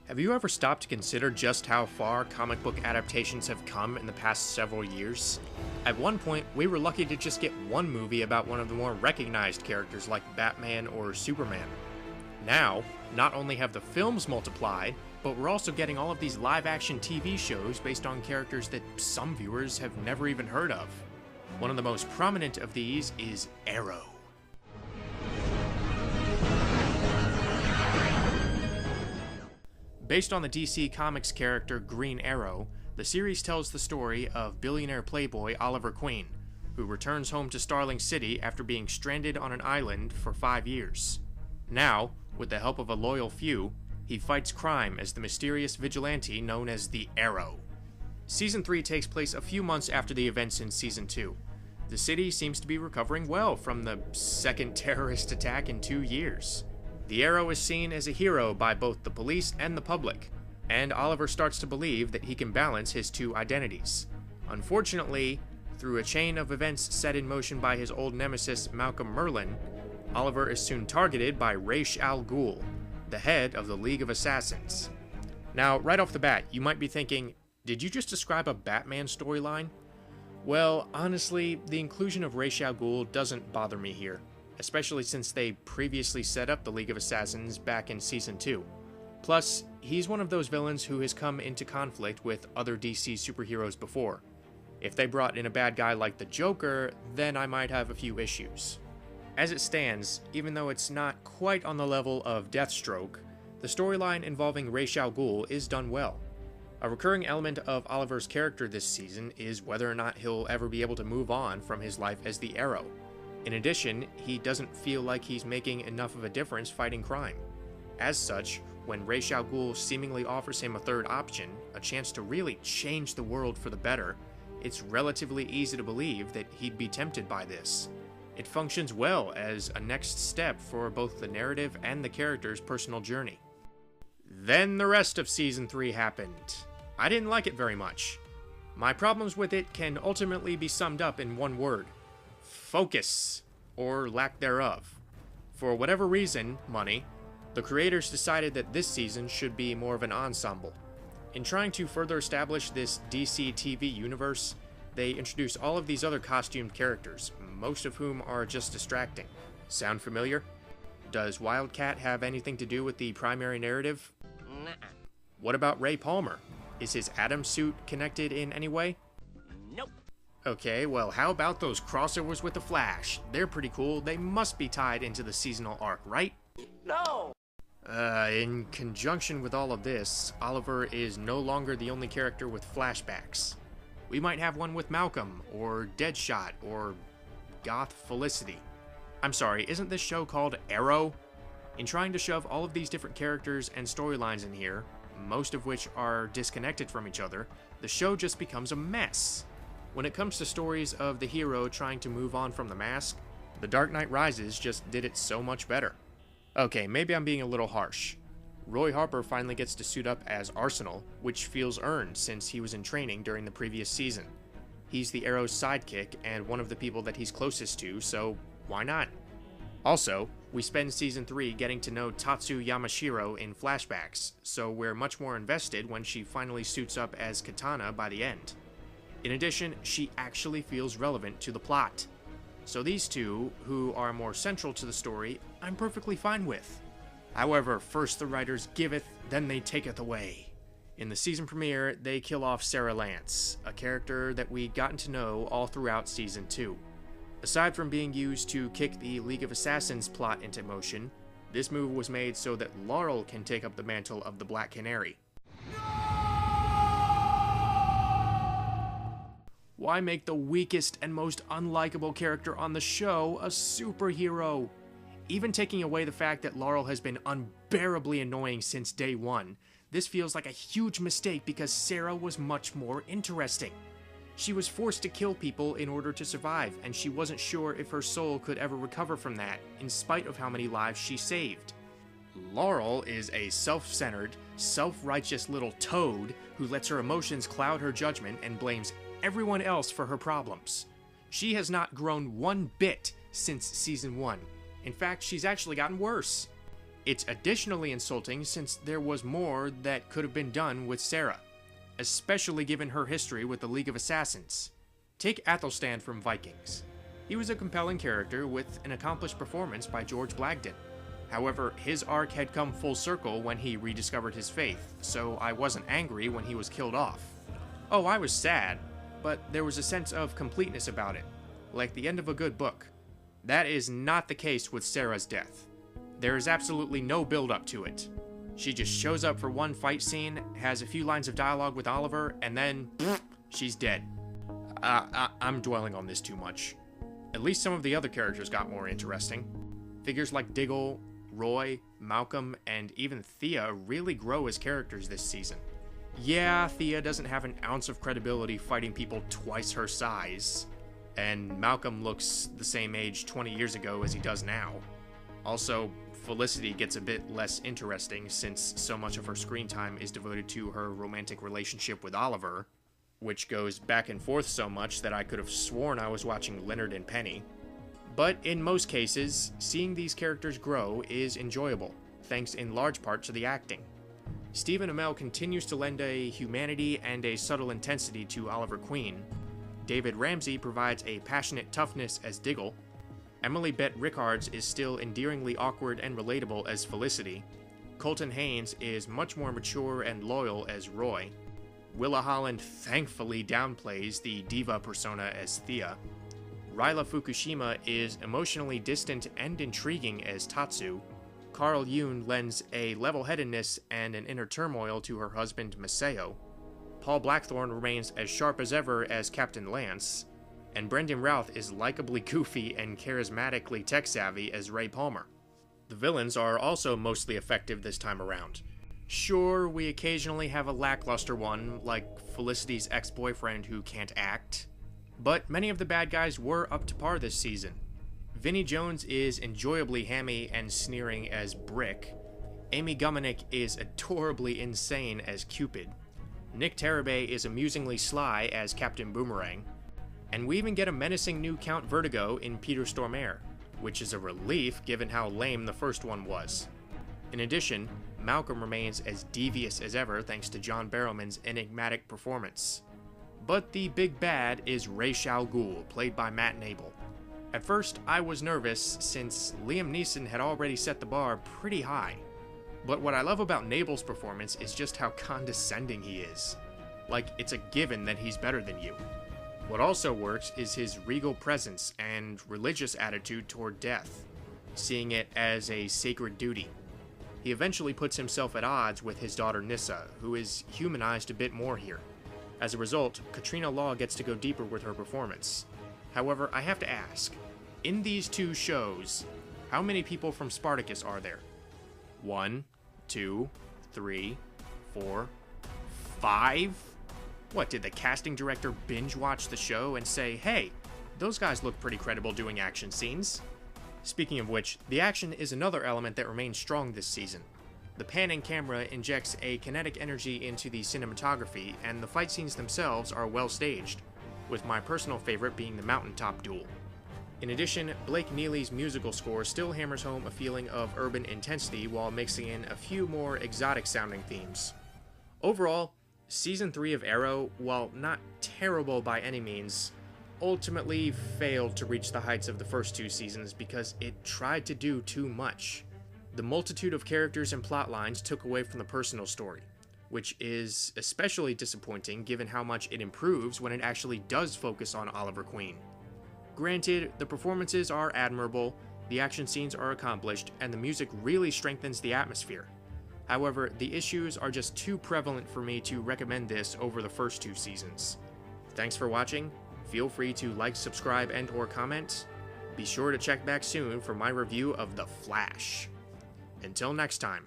Have you ever stopped to consider just how far comic book adaptations have come in the past several years? At one point, we were lucky to just get one movie about one of the more recognized characters like Batman or Superman. Now, not only have the films multiplied, but we're also getting all of these live-action TV shows based on characters that some viewers have never even heard of. One of the most prominent of these is Arrow. Based on the DC Comics character Green Arrow, the series tells the story of billionaire playboy Oliver Queen, who returns home to Starling City after being stranded on an island for 5 years. Now, with the help of a loyal few, he fights crime as the mysterious vigilante known as the Arrow. Season 3 takes place a few months after the events in Season 2. The city seems to be recovering well from the second terrorist attack in 2 years. The Arrow is seen as a hero by both the police and the public, and Oliver starts to believe that he can balance his two identities. Unfortunately, through a chain of events set in motion by his old nemesis Malcolm Merlyn, Oliver is soon targeted by Ra's al Ghul, the head of the League of Assassins. Now, right off the bat, you might be thinking, did you just describe a Batman storyline? Well, honestly, the inclusion of Ra's al Ghul doesn't bother me here, especially since they previously set up the League of Assassins back in Season 2. Plus, he's one of those villains who has come into conflict with other DC superheroes before. If they brought in a bad guy like the Joker, then I might have a few issues. As it stands, even though it's not quite on the level of Deathstroke, the storyline involving Ra's al Ghul is done well. A recurring element of Oliver's character this season is whether or not he'll ever be able to move on from his life as the Arrow. In addition, he doesn't feel like he's making enough of a difference fighting crime. As such, when Ra's al Ghul seemingly offers him a third option, a chance to really change the world for the better, it's relatively easy to believe that he'd be tempted by this. It functions well as a next step for both the narrative and the character's personal journey. Then the rest of Season 3 happened. I didn't like it very much. My problems with it can ultimately be summed up in one word: focus, or lack thereof. For whatever reason, money, the creators decided that this season should be more of an ensemble. In trying to further establish this DC TV universe, they introduce all of these other costumed characters, most of whom are just distracting. Sound familiar? Does Wildcat have anything to do with the primary narrative? Nuh-uh. What about Ray Palmer? Is his Atom suit connected in any way? Nope. Okay, well, how about those crossovers with the Flash? They're pretty cool. They must be tied into the seasonal arc, right? No. In conjunction with all of this, Oliver is no longer the only character with flashbacks. We might have one with Malcolm, or Deadshot, or Goth Felicity. I'm sorry, isn't this show called Arrow? In trying to shove all of these different characters and storylines in here, most of which are disconnected from each other, the show just becomes a mess. When it comes to stories of the hero trying to move on from the mask, The Dark Knight Rises just did it so much better. Okay, maybe I'm being a little harsh. Roy Harper finally gets to suit up as Arsenal, which feels earned since he was in training during the previous season. He's the Arrow's sidekick and one of the people that he's closest to, so why not? Also, we spend Season 3 getting to know Tatsu Yamashiro in flashbacks, so we're much more invested when she finally suits up as Katana by the end. In addition, she actually feels relevant to the plot. So these two, who are more central to the story, I'm perfectly fine with. However, first the writers giveth, then they taketh away. In the season premiere, they kill off Sarah Lance, a character that we'd gotten to know all throughout Season 2. Aside from being used to kick the League of Assassins plot into motion, this move was made so that Laurel can take up the mantle of the Black Canary. Why make the weakest and most unlikable character on the show a superhero? Even taking away the fact that Laurel has been unbearably annoying since day one, this feels like a huge mistake because Sarah was much more interesting. She was forced to kill people in order to survive, and she wasn't sure if her soul could ever recover from that, in spite of how many lives she saved. Laurel is a self-centered, self-righteous little toad who lets her emotions cloud her judgment and blames everyone else for her problems. She has not grown one bit since Season 1. In fact, she's actually gotten worse. It's additionally insulting since there was more that could have been done with Sarah, especially given her history with the League of Assassins. Take Athelstan from Vikings. He was a compelling character with an accomplished performance by George Blagden. However, his arc had come full circle when he rediscovered his faith, so I wasn't angry when he was killed off. Oh, I was sad, but there was a sense of completeness about it, like the end of a good book. That is not the case with Sarah's death. There is absolutely no build-up to it. She just shows up for one fight scene, has a few lines of dialogue with Oliver, and then she's dead. I'm dwelling on this too much. At least some of the other characters got more interesting. Figures like Diggle, Roy, Malcolm, and even Thea really grow as characters this season. Yeah, Thea doesn't have an ounce of credibility fighting people twice her size, and Malcolm looks the same age 20 years ago as he does now. Also, Felicity gets a bit less interesting since so much of her screen time is devoted to her romantic relationship with Oliver, which goes back and forth so much that I could have sworn I was watching Leonard and Penny. But in most cases, seeing these characters grow is enjoyable, thanks in large part to the acting. Stephen Amell continues to lend a humanity and a subtle intensity to Oliver Queen. David Ramsey provides a passionate toughness as Diggle. Emily Bett Rickards is still endearingly awkward and relatable as Felicity. Colton Haynes is much more mature and loyal as Roy. Willa Holland thankfully downplays the diva persona as Thea. Ryla Fukushima is emotionally distant and intriguing as Tatsu. Carl Yoon lends a level-headedness and an inner turmoil to her husband Maseo. Paul Blackthorne remains as sharp as ever as Captain Lance. And Brendan Routh is likably goofy and charismatically tech-savvy as Ray Palmer. The villains are also mostly effective this time around. Sure, we occasionally have a lackluster one, like Felicity's ex-boyfriend who can't act, but many of the bad guys were up to par this season. Vinnie Jones is enjoyably hammy and sneering as Brick. Amy Gumenick is adorably insane as Cupid. Nick Tarabay is amusingly sly as Captain Boomerang. And we even get a menacing new Count Vertigo in Peter Stormare, which is a relief given how lame the first one was. In addition, Malcolm remains as devious as ever thanks to John Barrowman's enigmatic performance. But the big bad is Ra's al Ghul, played by Matt Nable. At first, I was nervous since Liam Neeson had already set the bar pretty high. But what I love about Nable's performance is just how condescending he is. Like, it's a given that he's better than you. What also works is his regal presence and religious attitude toward death, seeing it as a sacred duty. He eventually puts himself at odds with his daughter Nyssa, who is humanized a bit more here. As a result, Katrina Law gets to go deeper with her performance. However, I have to ask, in these two shows, how many people from Spartacus are there? 1, 2, 3, 4, 5? What, did the casting director binge watch the show and say, hey, those guys look pretty credible doing action scenes? Speaking of which, the action is another element that remains strong this season. The panning camera injects a kinetic energy into the cinematography, and the fight scenes themselves are well staged, with my personal favorite being the mountaintop duel. In addition, Blake Neely's musical score still hammers home a feeling of urban intensity while mixing in a few more exotic-sounding themes. Overall, Season 3 of Arrow, while not terrible by any means, ultimately failed to reach the heights of the first two seasons because it tried to do too much. The multitude of characters and plot lines took away from the personal story, which is especially disappointing given how much it improves when it actually does focus on Oliver Queen. Granted, the performances are admirable, the action scenes are accomplished, and the music really strengthens the atmosphere. However, the issues are just too prevalent for me to recommend this over the first two seasons. Thanks for watching. Feel free to like, subscribe, and/or comment. Be sure to check back soon for my review of The Flash. Until next time.